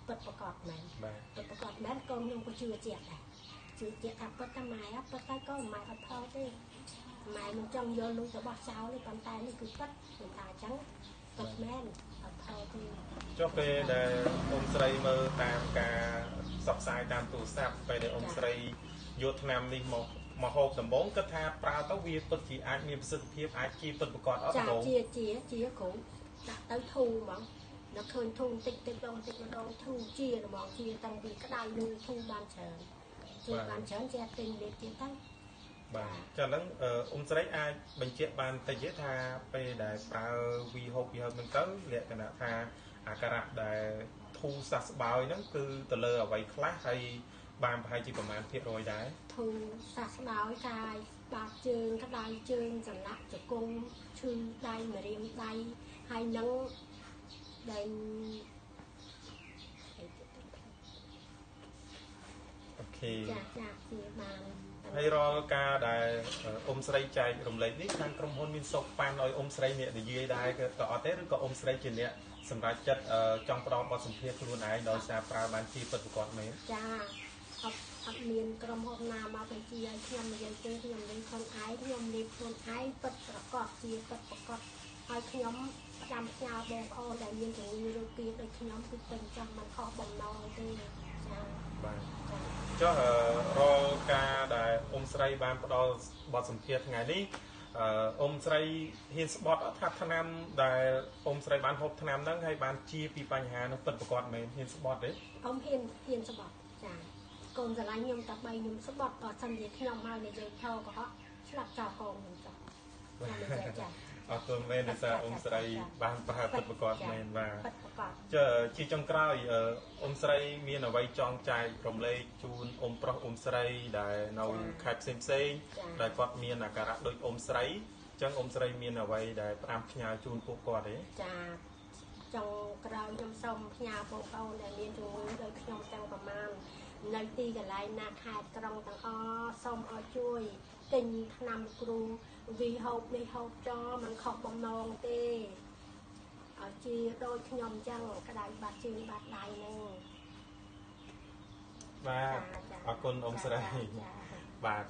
bật bật cọt mẹ con nhung có chưa chẹt này chưa chẹt thằng bật tay mày á bật tay con mày thật thao đi mày mình trong vô luôn cho bác sao đi bàn tay này cứ bật mình thả trắng bật men thật thao đi cho về để ông sấy mơ tam cả sập sai tam tủ sạp về để ông sấy vô Nam đi mà hộp tầm 4 cái tha prao tao vi tốt chỉ aiมีประสิทธิภาพai chi tốtบกอดở đâu chia cũng đặt tới thu mà nó khơi thu tích đông thu chia là món chia tăng vì cái đai luôn thu ban chén che tình để chia tăng cho nên ông sấy ai bệnh chết ban tay dễ tha về để prao vi hộp mình tới lệ cái nào tha cả rạp để thu sạch bao nó cứ từ lơ ở vậy khác hay bàn hay chỉประมาณเพียร้อยได้ thu sạch bao cái bạc chương cái đai chương chẳng lạ cho cung thư đai mà riêng đai hay nắng đai ok ហើយរកការដែលអ៊ំស្រីចែករំលែកនេះខាងក្រុមហ៊ុនមានសុខប៉ានឲ្យអ៊ំស្រីអ្នកនិយាយដែរក៏អត់ទេឬក៏អ៊ំស្រីជាអ្នកសម្រាប់ចិត្តចង់ផ្ដល់បទសម្ភាសន៍ខ្លួនឯងដោយសារប្រើបានជាពិតប្រកបមែនចាអត់មានក្រុមហ៊ុនណាមកបញ្ជាឲ្យខ្ញុំនិយាយទេខ្ញុំនិយាយខ្លួនឯងខ្ញុំនិយាយខ្លួនឯងពិតប្រកបជាពិតប្រកបហើយខ្ញុំផ្ដាំផ្ញើបងប្អូនដែលមានជំងឺឬពីដូចខ្ញុំគឺពេញចាំមិនខុសបំណងទេចាបាទចុះរកការដែលអ៊ំស្រីបានផ្ដល់បទសម្ភាសន៍ថ្ងៃនេះអ៊ំស្រីហ៊ានស្បត់ថាថ្នាំដែលអ៊ំស្រីបានហូបថ្នាំហ្នឹងហើយបានជាពីបញ្ហានោះពិតប្រកបមែនហ៊ានស្បត់ទេអ៊ំហ៊ានស្បត់ចាកូនស្រឡាញ់ខ្ញុំតែបីខ្ញុំស្បត់បើសិនជាខ្ញុំមកនិយាយថោក៏ស្លាប់ចោលកូនខ្ញុំចោលខ្ញុំនិយាយចាអរគុណមែនដែលអ៊ំស្រីបានប្រើពិតប្រកបមែនបាទជាចុងក្រោយអ៊ំស្រីមានអ្វីចង់ចែករំលែកជូនអ៊ំប្រុសអ៊ំស្រីដែលនៅខេត្តផ្សេងដែលគាត់មានអាការៈដូចអ៊ំស្រីអញ្ចឹងអ៊ំស្រីមានអ្វីដែលផ្ដាំផ្ញើជូនពួកគាត់ទេចាចុងក្រោយខ្ញុំសូមផ្ញើបងប្អូនដែលមានជំងឺដូចខ្ញុំទាំងប្រមាណនៅទីកន្លែងណាខេត្តក្រុងទាំងអស់សូមឲ្យជួយទិញថ្នាំគ្រូវីហូបនេះហូបចោលមិនខុសបំណងទេឲ្យជាដូចខ្ញុំអញ្ចឹងក្តៅបាត់ជើងបាត់ដៃហ្នឹងបាទអរគុណអ៊ំស្រីបាទ